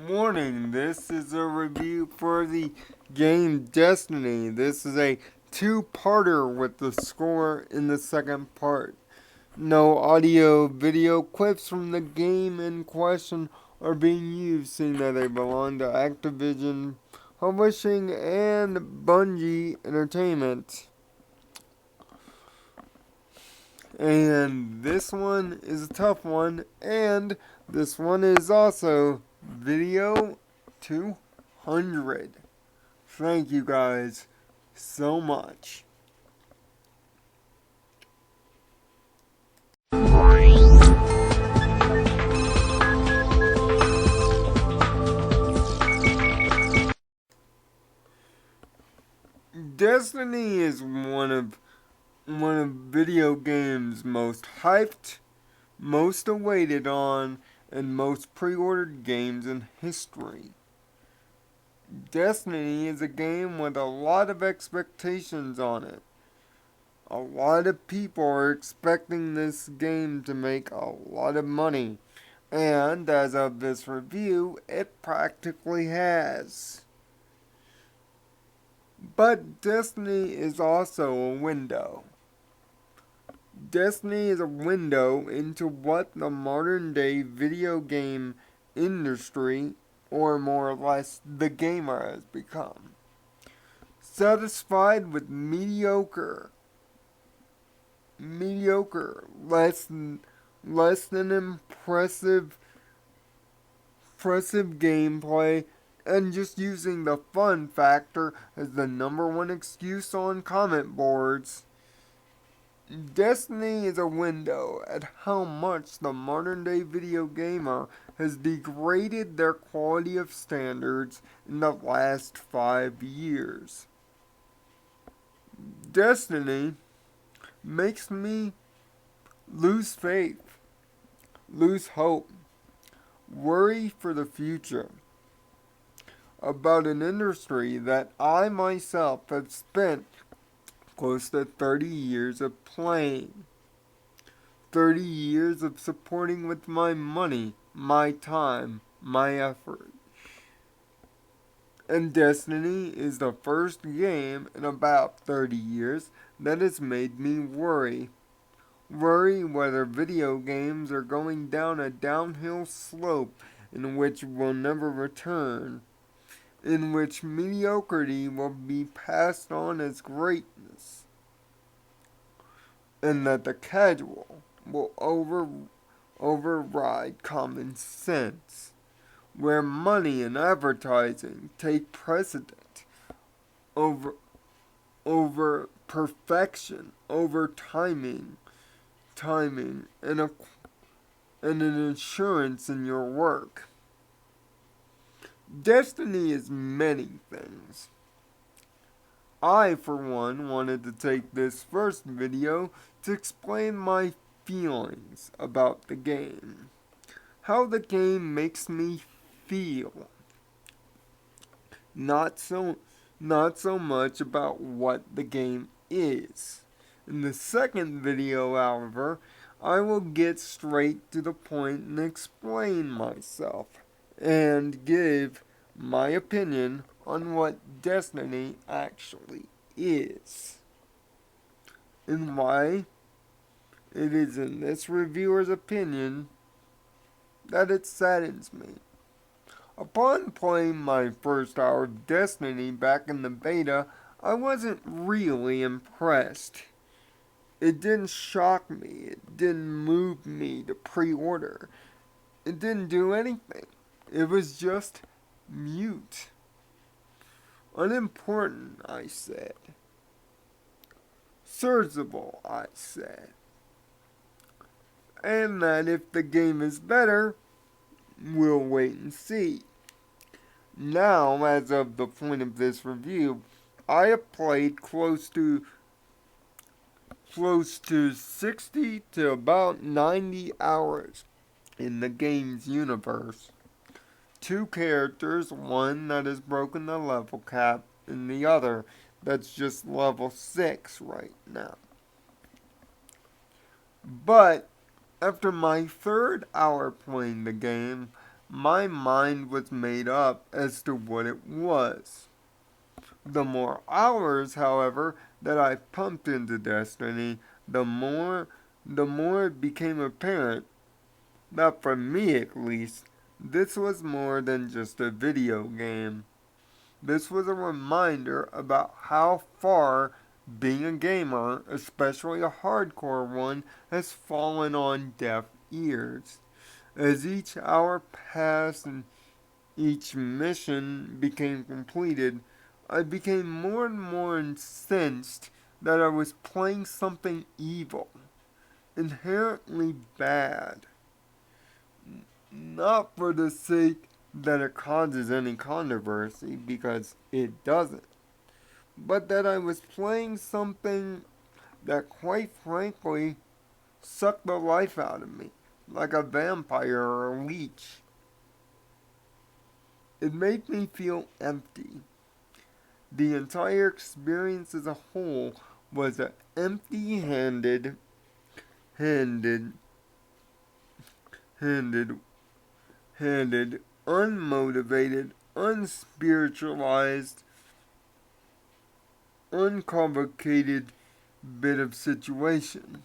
Morning, this is a review for the game Destiny. This is a two-parter with the score in the second part. No audio video clips from the game in question are being used, seeing that they belong to Activision Publishing and Bungie Entertainment. And this one is a tough one, and this one is also video 200. Thank you guys so much. Destiny is one of video games most hyped, most awaited on, and most pre-ordered games in history. Destiny is a game with a lot of expectations on it. A lot of people are expecting this game to make a lot of money, and as of this review, it practically has. But Destiny is also a window. Destiny is a window into what the modern day video game industry, or more or less the gamer, has become. Satisfied with less than impressive gameplay, and just using the fun factor as the number one excuse on comment boards. Destiny is a window at how much the modern day video gamer has degraded their quality of standards in the last 5 years. Destiny makes me lose faith, lose hope, worry for the future about an industry that I myself have spent close to 30 years of playing, 30 years of supporting with my money, my time, my effort. And Destiny is the first game in about 30 years that has made me worry. Worry whether video games are going down a downhill slope in which we'll never return, in which mediocrity will be passed on as greatness, and that the casual will override common sense, where money and advertising take precedent over perfection, over timing, and an insurance in your work. Destiny is many things. I, for one, wanted to take this first video to explain my feelings about the game. How the game makes me feel. Not so much about what the game is. In the second video, however, I will get straight to the point and explain myself, and give my opinion on what Destiny actually is, and why it is in this reviewer's opinion that it saddens me. Upon playing my first hour of Destiny back in the beta, I wasn't really impressed. It didn't shock me, it didn't move me to pre-order, it didn't do anything. It was just mute. Unimportant, I said. Serviceable, I said. And that if the game is better, we'll wait and see. Now, as of the point of this review, I have played close to 60 to about 90 hours in the game's universe. 2 characters, one that has broken the level cap, and the other that's just level 6 right now. But after my third hour playing the game, my mind was made up as to what it was. The more hours, however, that I pumped into Destiny, the more it became apparent that for me at least, this was more than just a video game. This was a reminder about how far being a gamer, especially a hardcore one, has fallen on deaf ears. As each hour passed and each mission became completed, I became more and more incensed that I was playing something evil, inherently bad, not for the sake that it causes any controversy, because it doesn't, but that I was playing something that quite frankly sucked the life out of me, like a vampire or a leech. It made me feel empty. The entire experience as a whole was an handed, handed, unmotivated, unspiritualized, uncomplicated bit of situation.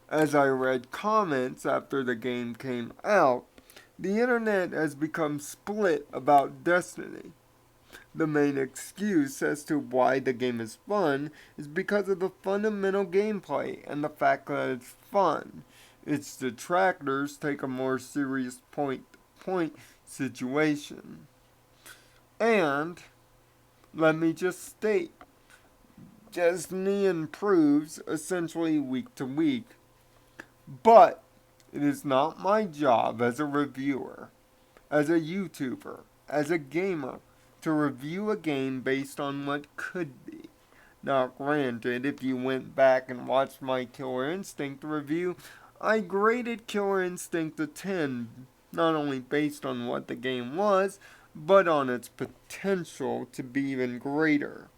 As I read comments after the game came out, the internet has become split about Destiny. The main excuse as to why the game is fun is because of the fundamental gameplay and the fact that it's fun. Its detractors take a more serious point situation. And, let me just state, Destiny improves essentially week to week. But it is not my job as a reviewer, as a YouTuber, as a gamer, to review a game based on what could be. Now, granted, if you went back and watched my Killer Instinct review, I graded Killer Instinct a 10, not only based on what the game was, but on its potential to be even greater.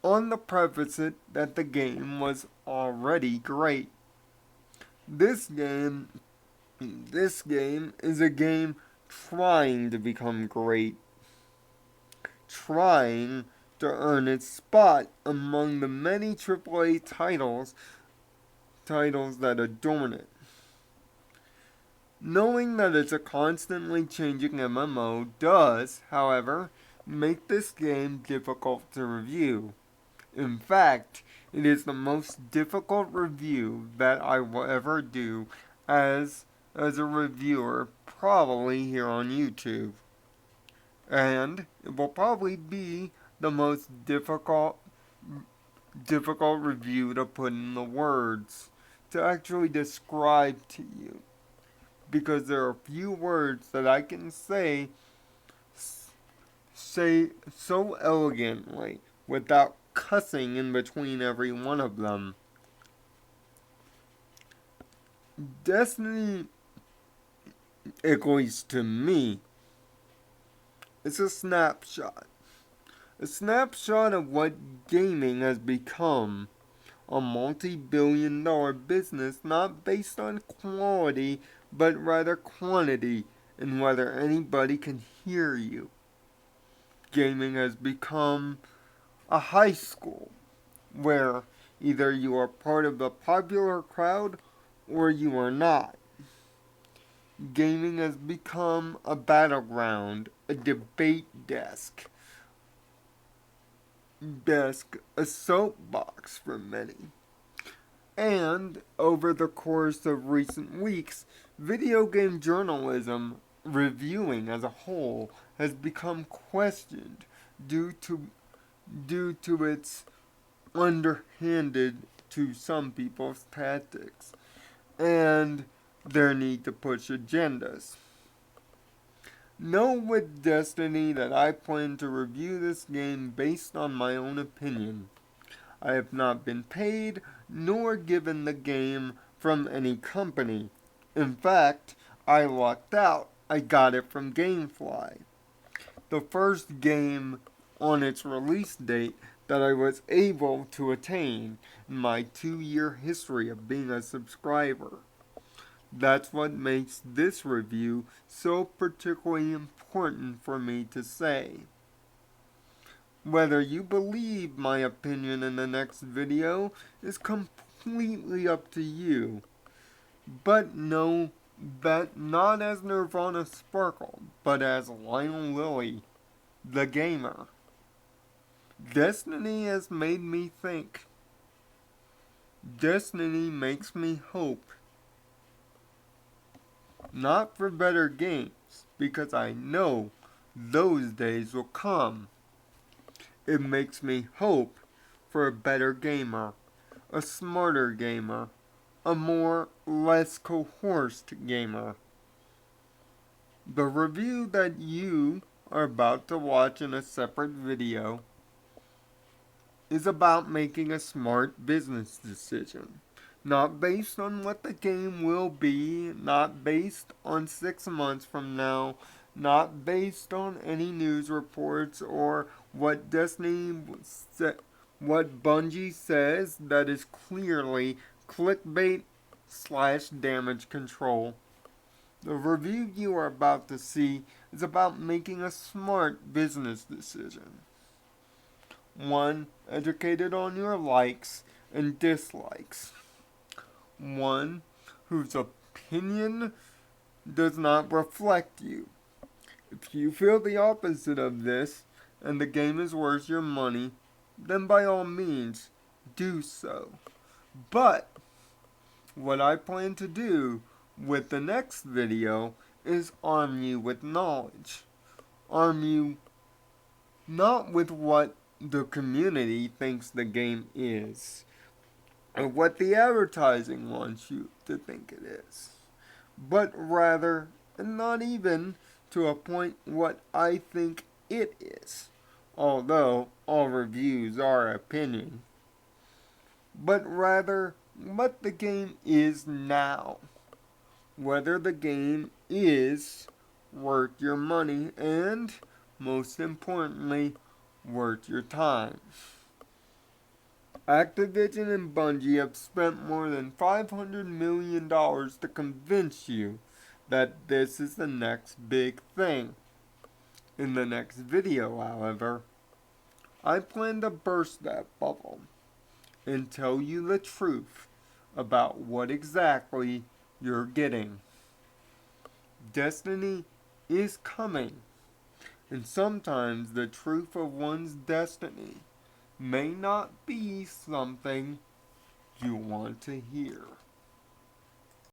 On the preface that the game was already great. This game is a game trying to become great, trying to earn its spot among the many AAA titles that adorn it. Knowing that it's a constantly changing MMO does, however, make this game difficult to review. In fact, it is the most difficult review that I will ever do as a reviewer, probably here on YouTube. And it will probably be the most difficult review to put in the words, to actually describe to you. Because there are few words that I can say so elegantly without cussing in between every one of them. Destiny, at least to me, is a snapshot. A snapshot of what gaming has become. A multi-billion-dollar business not based on quality, but rather quantity, and whether anybody can hear you. Gaming has become a high school where either you are part of the popular crowd or you are not. Gaming has become a battleground, a debate desk, a soapbox for many. And over the course of recent weeks, video game journalism, reviewing as a whole, has become questioned due to its underhanded, to some people's, tactics and their need to push agendas. Know with Destiny that I plan to review this game based on my own opinion. I have not been paid nor given the game from any company. In fact, I lucked out. I got it from Gamefly. The first game on its release date that I was able to attain in my 2-year history of being a subscriber. That's what makes this review so particularly important for me to say. Whether you believe my opinion in the next video is completely up to you. But know that not as Nirvana Sparkle, but as Lionel Lilly, the gamer. Destiny has made me think. Destiny makes me hope. Not for better games, because I know those days will come. It makes me hope for a better gamer, a smarter gamer, a more less coerced gamer. The review that you are about to watch in a separate video is about making a smart business decision. Not based on what the game will be, not based on 6 months from now, not based on any news reports or what what Bungie says that is clearly clickbait slash damage control. The review you are about to see is about making a smart business decision. One educated on your likes and dislikes. One whose opinion does not reflect you. If you feel the opposite of this and the game is worth your money, then by all means do so. But what I plan to do with the next video is arm you with knowledge. Arm you not with what the community thinks the game is, or what the advertising wants you to think it is, but rather, and not even to a point, what I think it is, although all reviews are opinion, but rather what the game is now, whether the game is worth your money, and most importantly, worth your time. Activision and Bungie have spent more than $500 million to convince you that this is the next big thing. In the next video, however, I plan to burst that bubble and tell you the truth about what exactly you're getting. Destiny is coming, and sometimes the truth of one's destiny may not be something you want to hear.